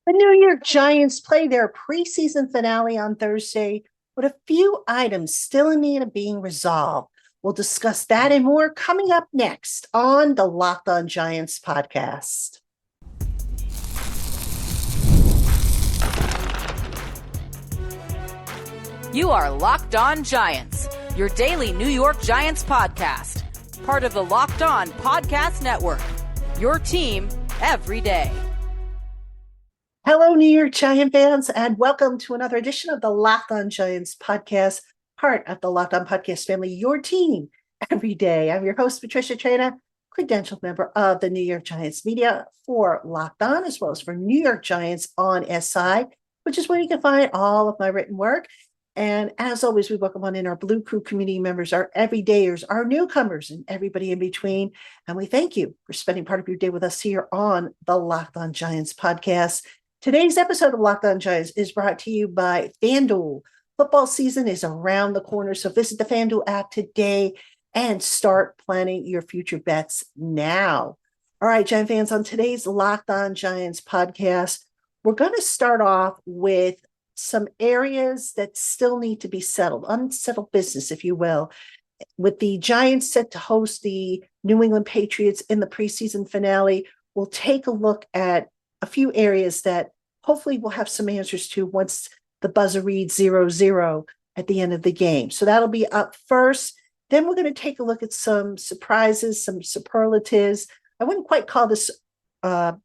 The New York Giants play their preseason finale on Thursday with a few items still in need of being resolved. We'll discuss that and more coming up next on the Locked On Giants podcast. You are Locked On Giants, your daily New York Giants podcast, part of the Locked On Podcast Network, your team every day. Hello, New York Giant fans, and welcome to another edition of the Locked On Giants podcast, part of the Locked On Podcast family, your team every day. I'm your host, Patricia Traina, credentialed member of the New York Giants media for Locked On, as well as for New York Giants on SI, which is where you can find all of my written work. And as always, we welcome on in our Blue Crew community members, our everydayers, our newcomers, and everybody in between. And we thank you for spending part of your day with us here on the Locked On Giants podcast. Today's episode of Locked On Giants is brought to you by FanDuel. Football season is around the corner, so visit the FanDuel app today and start planning your future bets now. All right, Giant fans, on today's Locked On Giants podcast, we're going to start off with some areas that still need to be settled, unsettled business, if you will, with the Giants set to host the New England Patriots in the preseason finale. We'll take a look at a few areas that hopefully we'll have some answers to once the buzzer reads 0-0 at the end of the game. So that'll be up first. Then we're going to take a look at some surprises, some superlatives. I wouldn't quite call this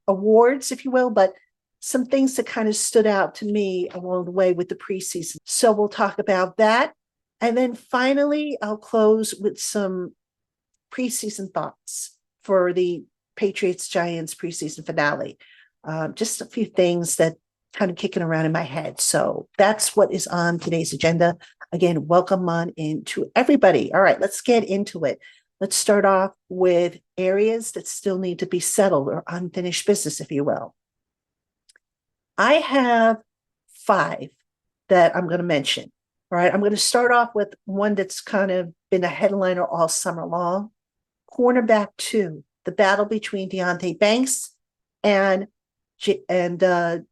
awards, if you will, but some things that kind of stood out to me along the way with the preseason. So we'll talk about that. And then finally, I'll close with some preseason thoughts for the Patriots-Giants preseason finale. Just a few things that kind of kicking around in my head. So that's what is on today's agenda. Again, welcome on into everybody. All right, let's get into it. Let's start off with areas that still need to be settled or unfinished business, if you will. I have 5 that I'm going to mention. All right, I'm going to start off with one that's kind of been a headliner all summer long. Cornerback 2, the battle between Deonte Banks and Cordell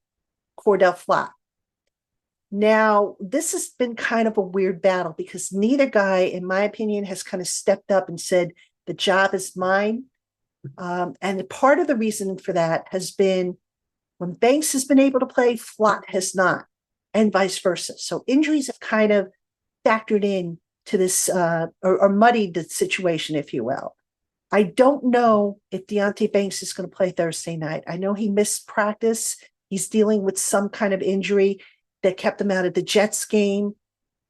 Flott. Now, this has been kind of a weird battle because neither guy, in my opinion, has kind of stepped up and said, the job is mine. And part of the reason for that has been when Banks has been able to play, Flott has not, and vice versa. So injuries have kind of factored in to this or muddied the situation, if you will. I don't know if Deonte Banks is going to play Thursday night. I know he missed practice. He's dealing with some kind of injury that kept him out of the Jets game,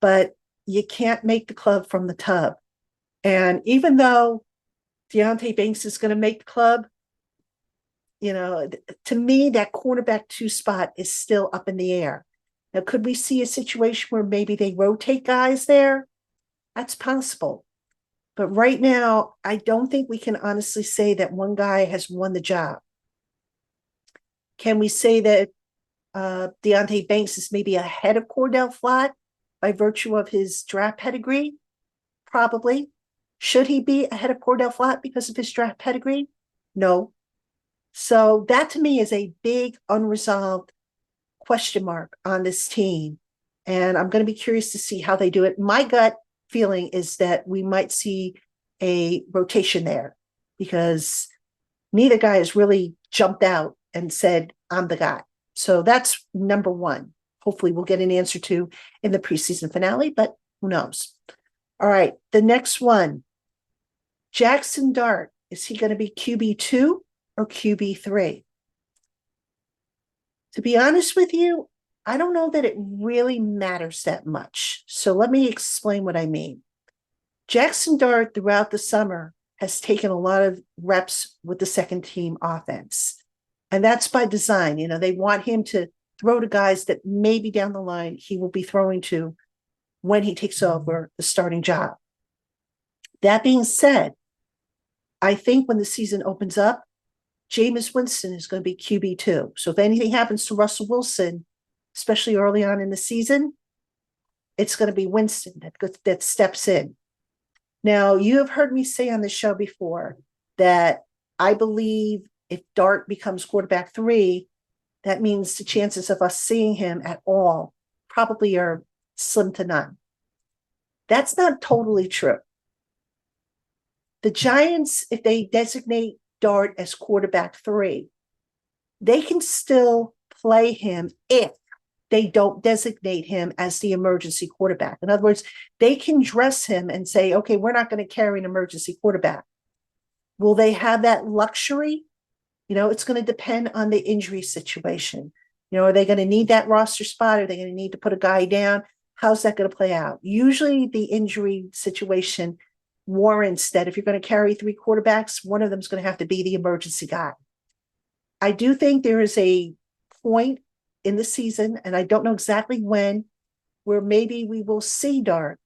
but you can't make the club from the tub. And even though Deonte Banks is going to make the club, you know, to me, that cornerback 2 spot is still up in the air. Now, could we see a situation where maybe they rotate guys there? That's possible. But right now, I don't think we can honestly say that one guy has won the job. Can we say that Deonte Banks is maybe ahead of Cordell Flott by virtue of his draft pedigree? Probably. Should he be ahead of Cordell Flott because of his draft pedigree? No. So that to me is a big unresolved question mark on this team. And I'm going to be curious to see how they do it. My gut feeling is that we might see a rotation there because neither guy has really jumped out and said, I'm the guy. So that's number 1. Hopefully we'll get an answer to in the preseason finale, but who knows? All right, the next one, Jackson Dart. Is he going to be QB2 or QB3? To be honest with you, I don't know that it really matters that much. So let me explain what I mean. Jackson Dart throughout the summer has taken a lot of reps with the second team offense. And that's by design. You know, they want him to throw to guys that maybe down the line he will be throwing to when he takes over the starting job. That being said, I think when the season opens up, Jameis Winston is going to be QB2. So if anything happens to Russell Wilson, especially early on in the season, it's going to be Winston that steps in. Now, you have heard me say on the show before that I believe if Dart becomes quarterback 3, that means the chances of us seeing him at all probably are slim to none. That's not totally true. The Giants, if they designate Dart as quarterback 3, they can still play him if they don't designate him as the emergency quarterback. In other words, they can dress him and say, okay, we're not going to carry an emergency quarterback. Will they have that luxury? It's going to depend on the injury situation. Are they going to need that roster spot? Are they going to need to put a guy down? How's that going to play out? Usually the injury situation warrants that if you're going to carry 3 quarterbacks, one of them is going to have to be the emergency guy. I do think there is a point in the season, and I don't know exactly when, where maybe we will see Dart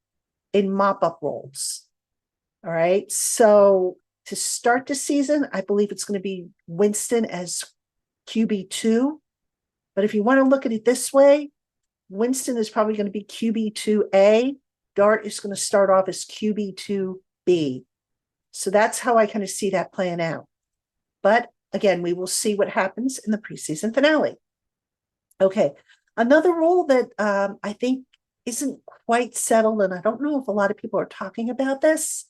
in mop-up roles. All right. So to start the season, I believe it's going to be Winston as QB2. But if you want to look at it this way, Winston is probably going to be QB2A. Dart is going to start off as QB2B. So that's how I kind of see that playing out. But again, we will see what happens in the preseason finale. Okay. Another role that I think isn't quite settled, and I don't know if a lot of people are talking about this,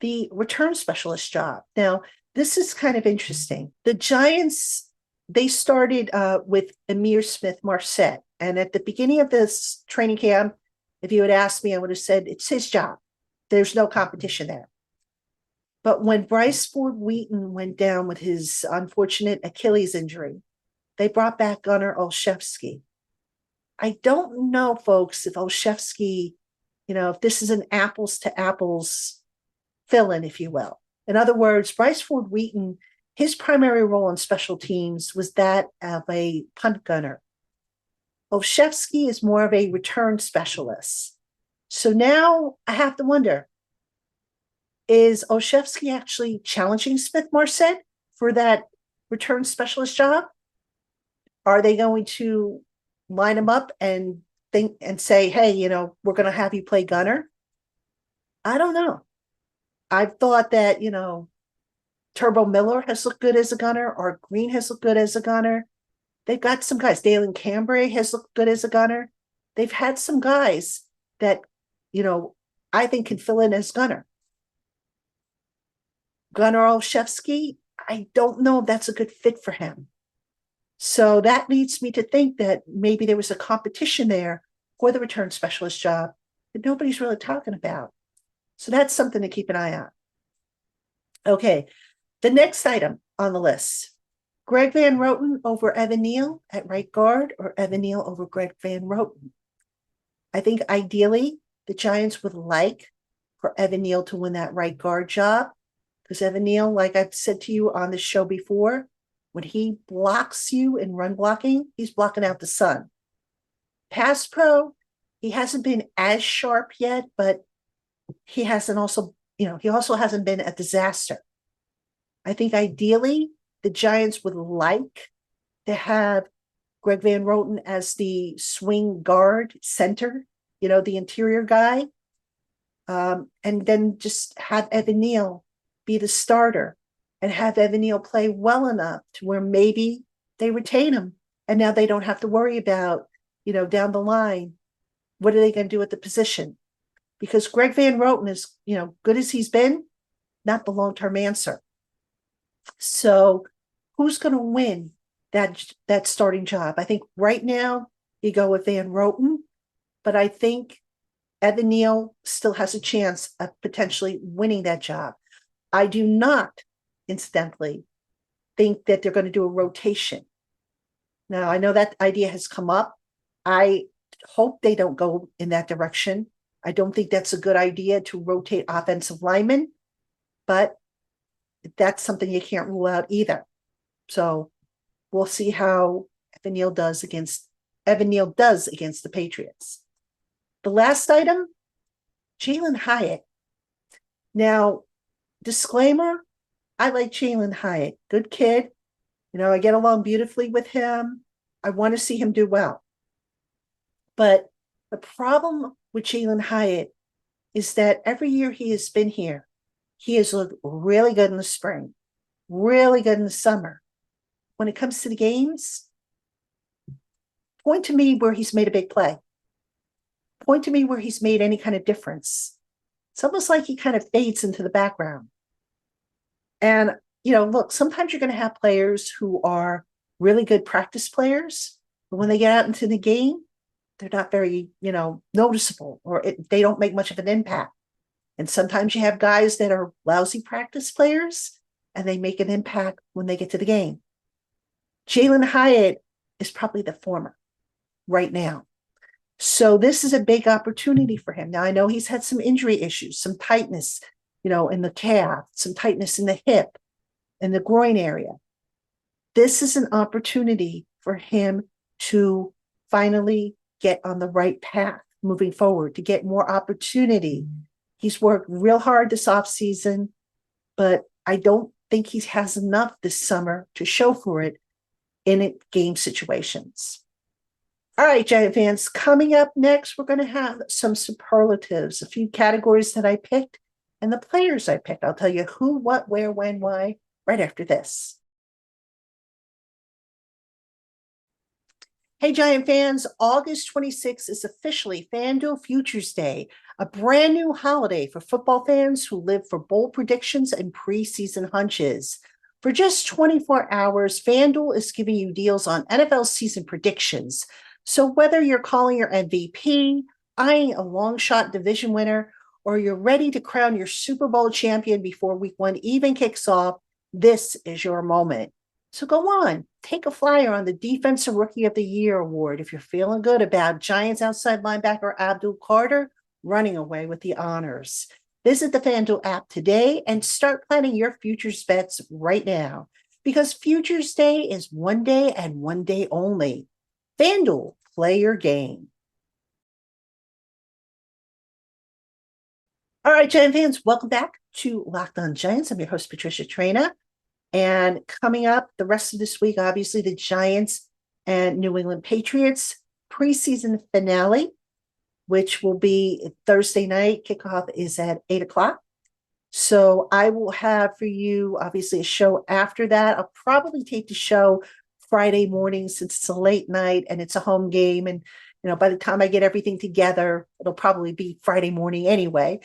the return specialist job. Now, this is kind of interesting. The Giants, they started with Emir Smith-Marset. And at the beginning of this training camp, if you had asked me, I would have said it's his job. There's no competition there. But when Bryce Ford Wheaton went down with his unfortunate Achilles injury, they brought back Gunnar Olszewski. I don't know, folks, if Olszewski, if this is an apples to apples fill-in, if you will. In other words, Bryce Ford Wheaton, his primary role in special teams was that of a punt gunner. Olszewski is more of a return specialist. So now I have to wonder, is Olszewski actually challenging Smith-Marset for that return specialist job? Are they going to line him up and think and say, hey, we're going to have you play gunner? I don't know. I've thought that, Turbo Miller has looked good as a gunner, or Green has looked good as a gunner. They've got some guys. Dalen Cambray has looked good as a gunner. They've had some guys that, I think can fill in as gunner. Gunnar Olszewski, I don't know if that's a good fit for him. So that leads me to think that maybe there was a competition there for the return specialist job that nobody's really talking about. So that's something to keep an eye on. Okay, the next item on the list, Greg Van Roten over Evan Neal at right guard, or Evan Neal over Greg Van Roten. I think ideally the Giants would like for Evan Neal to win that right guard job, because Evan Neal, like I've said to you on the show before, when he blocks you in run blocking, he's blocking out the sun. Pass pro, he hasn't been as sharp yet, but he also hasn't been a disaster. I think ideally the Giants would like to have Greg Van Roten as the swing guard center, the interior guy, and then just have Evan Neal be the starter and have Evan Neal play well enough to where maybe they retain him. And now they don't have to worry about, down the line, what are they going to do at the position? Because Greg Van Roten is, good as he's been, not the long-term answer. So who's going to win that starting job? I think right now you go with Van Roten, but I think Evan Neal still has a chance of potentially winning that job. I do not, incidentally, think that they're going to do a rotation. Now, I know that idea has come up. I hope they don't go in that direction. I don't think that's a good idea to rotate offensive linemen, but that's something you can't rule out either. So we'll see how Evan Neal does against the Patriots. The last item, Jalen Hyatt. Now, disclaimer, I like Jalen Hyatt. Good kid. I get along beautifully with him. I want to see him do well. But the problem with Jalen Hyatt is that every year he has been here, he has looked really good in the spring, really good in the summer. When it comes to the games, Point to me where he's made a big play. Point to me where he's made any kind of difference. It's almost like he kind of fades into the background. And, look, sometimes you're going to have players who are really good practice players, but when they get out into the game, they're not very, noticeable, or they don't make much of an impact. And sometimes you have guys that are lousy practice players and they make an impact when they get to the game. Jalen Hyatt is probably the former right now. So this is a big opportunity for him. Now, I know he's had some injury issues, some tightness, in the calf, some tightness in the hip, in the groin area. This is an opportunity for him to finally get on the right path moving forward, to get more opportunity. He's worked real hard this offseason, but I don't think he has enough this summer to show for it in game situations. All right, Giant fans, coming up next, we're going to have some superlatives, a few categories that I picked and the players I picked. I'll tell you who, what, where, when, why, right after this. Hey, Giant fans, August 26th is officially FanDuel Futures Day, a brand new holiday for football fans who live for bold predictions and preseason hunches. For just 24 hours, FanDuel is giving you deals on NFL season predictions. So whether you're calling your MVP, eyeing a long shot division winner, or you're ready to crown your Super Bowl champion before week 1 even kicks off, this is your moment. So go on, take a flyer on the Defensive Rookie of the Year award if you're feeling good about Giants outside linebacker Abdul Carter running away with the honors. Visit the FanDuel app today and start planning your futures bets right now, because Futures Day is one day and one day only. FanDuel, play your game. All right, Giant fans, welcome back to Locked On Giants. I'm your host, Patricia Traina. And coming up the rest of this week, obviously, the Giants and New England Patriots preseason finale, which will be Thursday night. Kickoff is at 8 o'clock. So I will have for you, obviously, a show after that. I'll probably take the show Friday morning since it's a late night and it's a home game. And, by the time I get everything together, it'll probably be Friday morning anyway.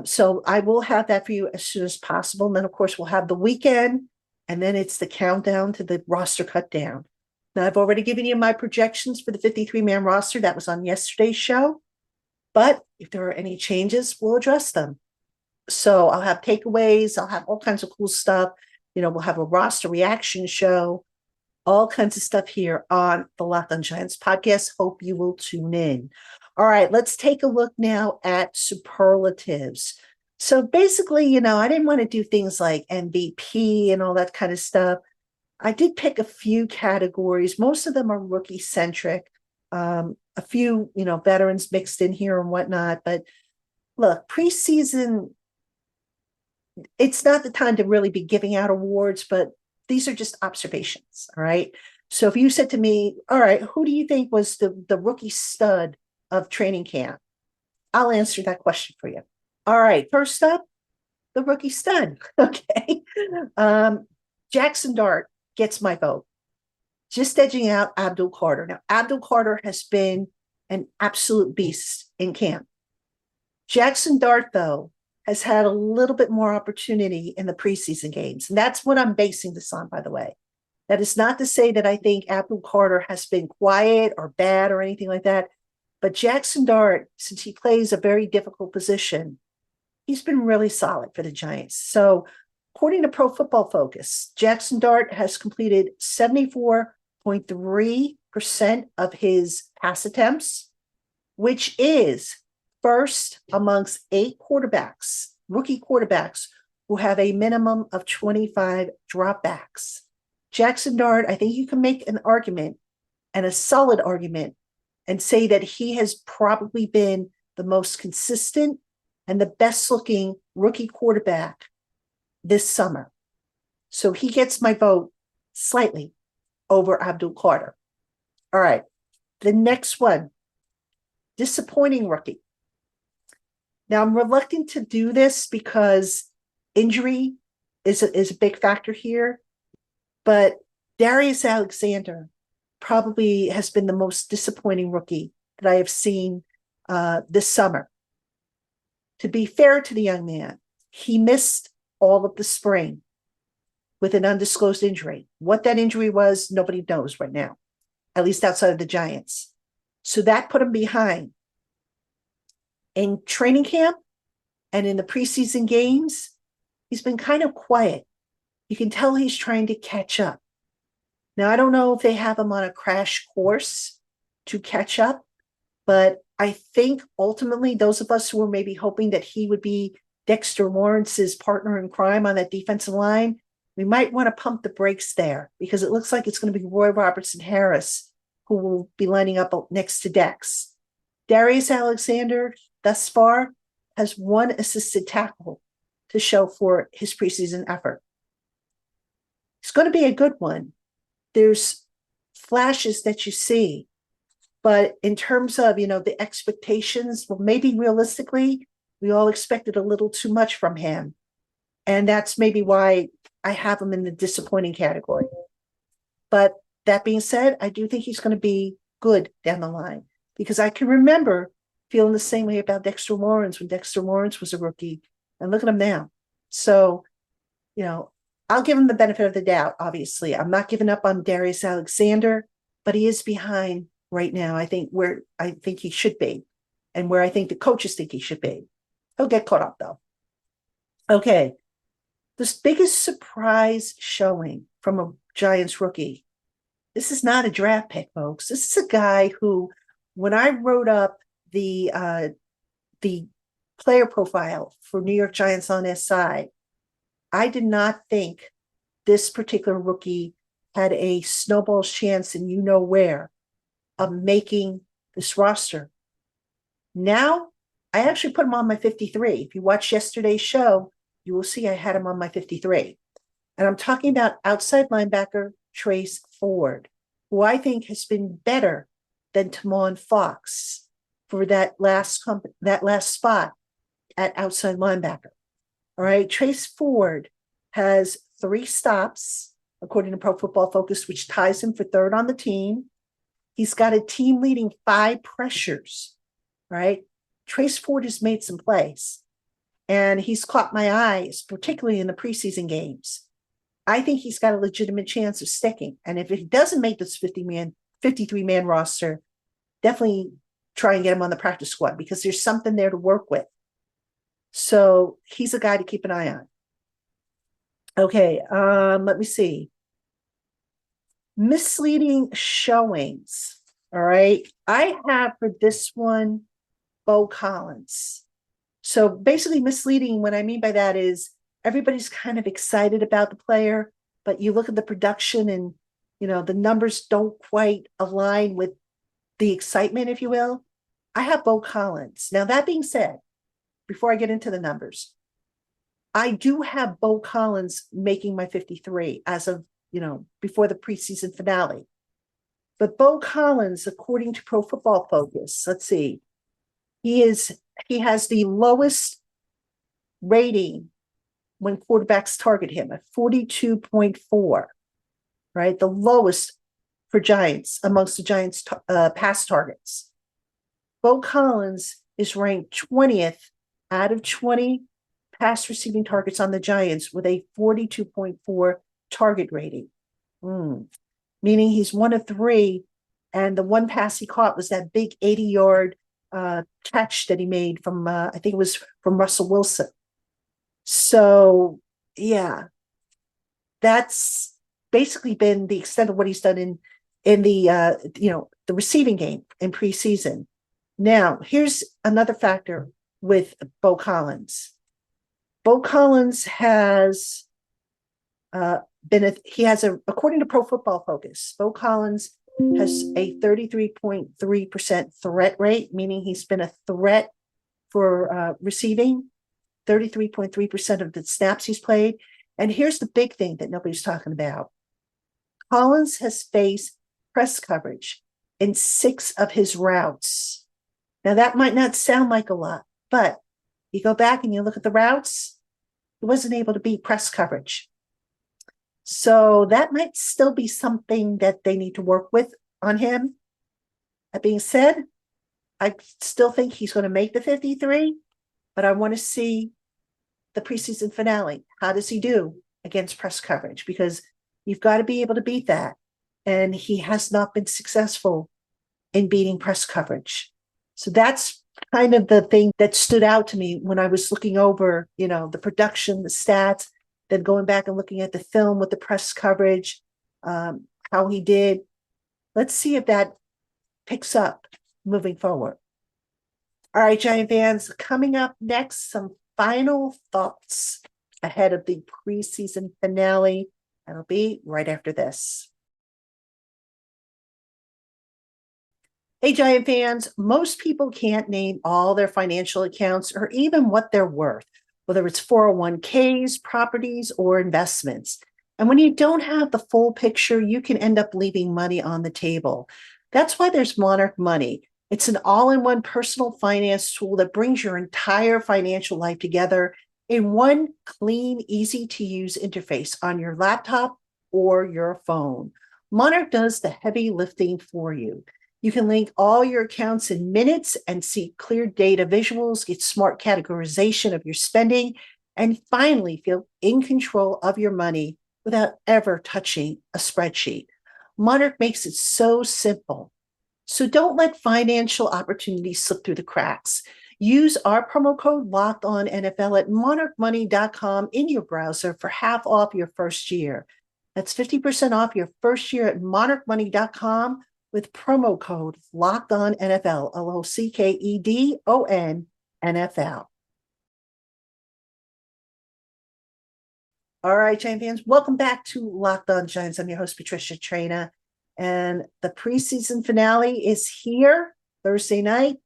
So I will have that for you as soon as possible. And then, of course, we'll have the weekend, and then it's the countdown to the roster cut down. Now, I've already given you my projections for the 53-man roster. That was on yesterday's show. But if there are any changes, we'll address them. So I'll have takeaways. I'll have all kinds of cool stuff. We'll have a roster reaction show, all kinds of stuff here on the Locked On Giants podcast. Hope you will tune in. All right, let's take a look now at superlatives. So basically, I didn't want to do things like MVP and all that kind of stuff. I did pick a few categories. Most of them are rookie-centric. A few, veterans mixed in here and whatnot. But look, preseason, it's not the time to really be giving out awards, but these are just observations, all right? So if you said to me, all right, who do you think was the rookie stud of training camp? I'll answer that question for you. All right, first up, the rookie stud, okay? Jackson Dart gets my vote, just edging out Abdul Carter. Now, Abdul Carter has been an absolute beast in camp. Jackson Dart, though, has had a little bit more opportunity in the preseason games. And that's what I'm basing this on, by the way. That is not to say that I think Abdul Carter has been quiet or bad or anything like that. But Jackson Dart, since he plays a very difficult position, he's been really solid for the Giants. So according to Pro Football Focus, Jackson Dart has completed 74.3% of his pass attempts, which is first amongst 8 quarterbacks, rookie quarterbacks, who have a minimum of 25 dropbacks. Jackson Dart, I think you can make an argument, and a solid argument, and say that he has probably been the most consistent and the best looking rookie quarterback this summer. So he gets my vote slightly over Abdul Carter. All right, the next one, disappointing rookie. Now, I'm reluctant to do this because injury is a big factor here, but Darius Alexander probably has been the most disappointing rookie that I have seen this summer. To be fair to the young man, he missed all of the spring with an undisclosed injury. What that injury was, nobody knows right now, at least outside of the Giants. So that put him behind. In training camp and in the preseason games, he's been kind of quiet. You can tell he's trying to catch up. Now, I don't know if they have him on a crash course to catch up, but I think ultimately those of us who were maybe hoping that he would be Dexter Lawrence's partner in crime on that defensive line, we might want to pump the brakes there because it looks like it's going to be Roy Robertson Harris who will be lining up next to Dex. Darius Alexander, thus far, has one assisted tackle to show for his preseason effort. It's going to be a good one. There's flashes that you see, but in terms of, the expectations, well, maybe realistically, we all expected a little too much from him. And that's maybe why I have him in the disappointing category. But that being said, I do think he's going to be good down the line because I can remember feeling the same way about Dexter Lawrence when Dexter Lawrence was a rookie. And look at him now. So, I'll give him the benefit of the doubt, obviously. I'm not giving up on Darius Alexander, but he is behind right now, I think, where I think he should be and where I think the coaches think he should be. He'll get caught up, though. Okay. The biggest surprise showing from a Giants rookie. This is not a draft pick, folks. This is a guy who, when I wrote up the player profile for New York Giants on SI, I did not think this particular rookie had a snowball's chance and where of making this roster. Now, I actually put him on my 53. If you watch yesterday's show, you will see I had him on my 53. And I'm talking about outside linebacker Trace Ford, who I think has been better than Tamon Fox for that last spot at outside linebacker. All right, Trace Ford has 3 stops, according to Pro Football Focus, which ties him for 3rd on the team. He's got a team-leading 5 pressures, right? Trace Ford has made some plays, and he's caught my eyes, particularly in the preseason games. I think he's got a legitimate chance of sticking. And if he doesn't make this 53-man roster, definitely try and get him on the practice squad because there's something there to work with. So he's a guy to keep an eye on. Okay, let me see. Misleading showings. All right. I have for this one, Bo Collins. So basically misleading, what I mean by that is everybody's kind of excited about the player, but you look at the production and, the numbers don't quite align with the excitement, if you will. I have Bo Collins. Now, that being said, before I get into the numbers, I do have Bo Collins making my 53 as of, before the preseason finale. But Bo Collins, according to Pro Football Focus, let's see, he has the lowest rating when quarterbacks target him at 42.4, right? The lowest for Giants amongst the Giants pass targets. Bo Collins is ranked 20th out of 20 pass receiving targets on the Giants with a 42.4 target rating, meaning he's 1 of 3. And the one pass he caught was that big 80-yard catch that he made from, I think it was from Russell Wilson. So, yeah, that's basically been the extent of what he's done in the receiving game in preseason. Now, here's another factor with Bo Collins. Bo Collins has according to Pro Football Focus, Bo Collins has a 33.3% threat rate, meaning he's been a threat for receiving 33.3% of the snaps he's played. And here's the big thing that nobody's talking about. Collins has faced press coverage in 6 of his routes. Now, that might not sound like a lot, but you go back and you look at the routes, he wasn't able to beat press coverage. So that might still be something that they need to work with on him. That being said, I still think he's going to make the 53, but I want to see the preseason finale. How does he do against press coverage? Because you've got to be able to beat that. And he has not been successful in beating press coverage. So that's kind of the thing that stood out to me when I was looking over, the production, the stats, then going back and looking at the film with the press coverage, how he did. Let's see if that picks up moving forward. All right, Giant fans, coming up next, some final thoughts ahead of the preseason finale. That'll be right after this. Hey, Giant fans, most people can't name all their financial accounts or even what they're worth, whether it's 401ks, properties, or investments. And when you don't have the full picture, you can end up leaving money on the table. That's why there's Monarch Money. It's an all-in-one personal finance tool that brings your entire financial life together in one clean, easy-to-use interface on your laptop or your phone. Monarch does the heavy lifting for you. You can link all your accounts in minutes and see clear data visuals, get smart categorization of your spending, and finally feel in control of your money without ever touching a spreadsheet. Monarch makes it so simple. So don't let financial opportunities slip through the cracks. Use our promo code LOCKEDONNFL at monarchmoney.com in your browser for half off your first year. That's 50% off your first year at monarchmoney.com with promo code LOCKEDONNFL, LOCKEDON NFL. All right, Giant fans, welcome back to Locked On Giants. I'm your host, Patricia Traina, and the preseason finale is here Thursday night.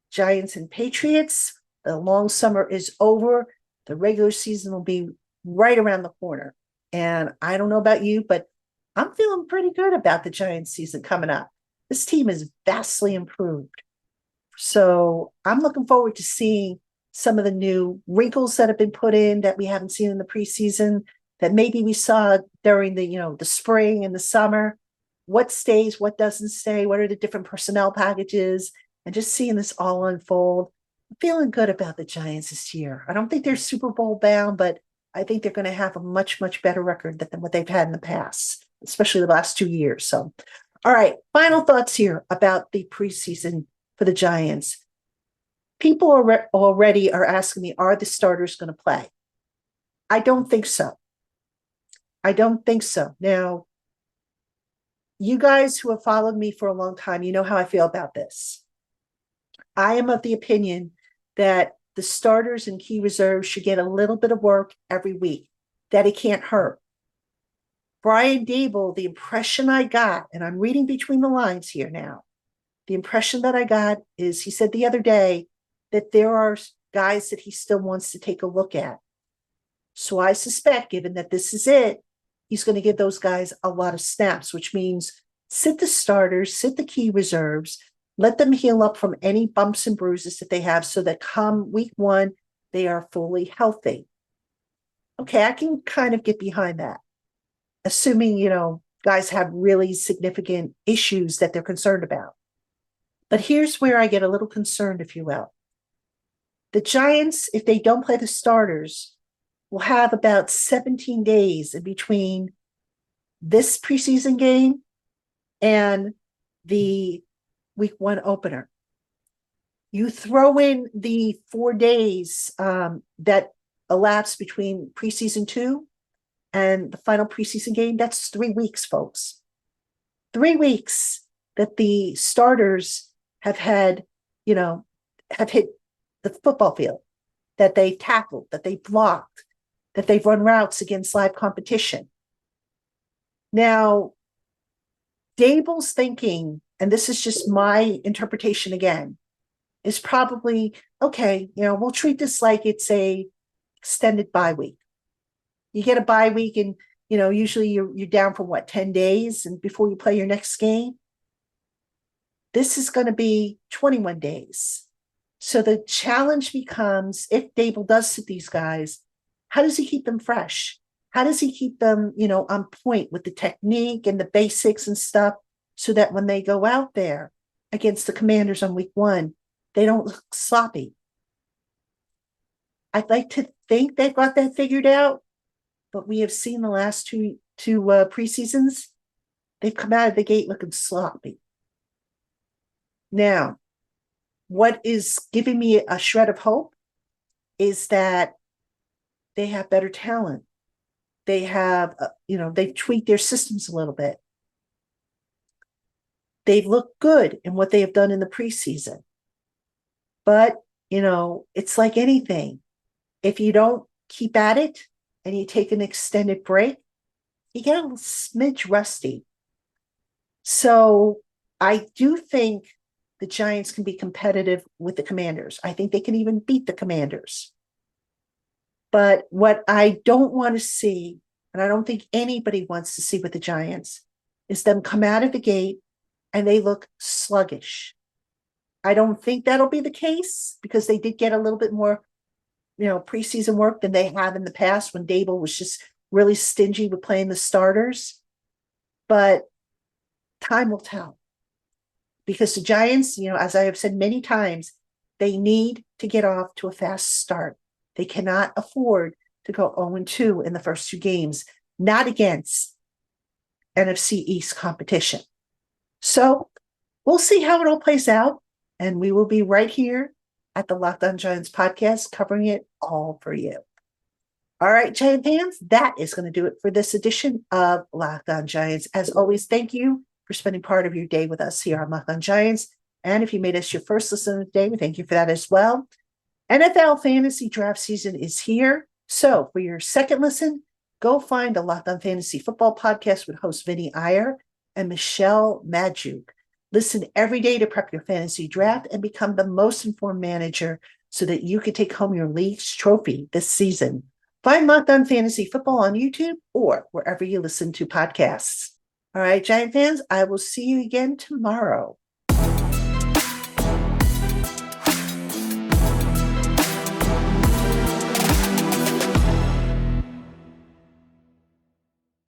Giants and Patriots. The long summer is over. The regular season will be right around the corner. And I don't know about you, but I'm feeling pretty good about the Giants season coming up. This team is vastly improved. So I'm looking forward to seeing some of the new wrinkles that have been put in that we haven't seen in the preseason, that maybe we saw during the spring and the summer. What stays, what doesn't stay, what are the different personnel packages, and just seeing this all unfold. I'm feeling good about the Giants this year. I don't think they're Super Bowl bound, but I think they're going to have a much, much better record than what they've had in the past, especially the last 2 years. So, all right, final thoughts here about the preseason for the Giants. People already are asking me, are the starters going to play? I don't think so. I don't think so. Now, you guys who have followed me for a long time, you know how I feel about this. I am of the opinion that the starters and key reserves should get a little bit of work every week, that it can't hurt. Brian Daboll, the impression I got, and I'm reading between the lines here now, the impression that I got is he said the other day that there are guys that he still wants to take a look at. So I suspect, given that this is it, he's going to give those guys a lot of snaps, which means sit the starters, sit the key reserves, let them heal up from any bumps and bruises that they have so that come week one, they are fully healthy. Okay, I can kind of get behind that, assuming, guys have really significant issues that they're concerned about. But here's where I get a little concerned, if you will. The Giants, if they don't play the starters, will have about 17 days in between this preseason game and the week one opener. You throw in the 4 days that elapse between preseason 2 and the final preseason game, that's 3 weeks, folks. 3 weeks that the starters have had, have hit the football field, that they've tackled, that they've blocked, that they've run routes against live competition. Now, Daboll's thinking, and this is just my interpretation again, is probably, okay, we'll treat this like it's a extended bye week. You get a bye week and, usually you're down for 10 days and before you play your next game. This is going to be 21 days. So the challenge becomes, if Daboll does sit these guys, how does he keep them fresh? How does he keep them, on point with the technique and the basics and stuff so that when they go out there against the Commanders on week 1, they don't look sloppy. I'd like to think they've got that figured out, but we have seen the last two preseasons, they've come out of the gate looking sloppy. Now, what is giving me a shred of hope is that they have better talent. They have, they've tweaked their systems a little bit. They've looked good in what they have done in the preseason. But, it's like anything. If you don't keep at it and you take an extended break, you get a little smidge rusty. So I do think the Giants can be competitive with the Commanders. I think they can even beat the Commanders. But what I don't want to see, and I don't think anybody wants to see with the Giants, is them come out of the gate and they look sluggish. I don't think that'll be the case because they did get a little bit more, preseason work than they have in the past when Dable was just really stingy with playing the starters. But time will tell. Because the Giants, as I have said many times, they need to get off to a fast start. They cannot afford to go 0-2 in the first 2 games, not against NFC East competition. So we'll see how it all plays out, and we will be right here at the Locked On Giants podcast covering it all for you. All right, Giant fans, that is going to do it for this edition of Locked On Giants. As always, thank you for spending part of your day with us here on Locked On Giants. And if you made us your first listen of the day, we thank you for that as well. NFL fantasy draft season is here. So for your second listen, go find the Locked On Fantasy Football podcast with host Vinny Iyer and Michelle Madjuk. Listen every day to prep your fantasy draft and become the most informed manager so that you can take home your league's trophy this season. Find Locked On Fantasy Football on YouTube or wherever you listen to podcasts. All right, Giant fans, I will see you again tomorrow.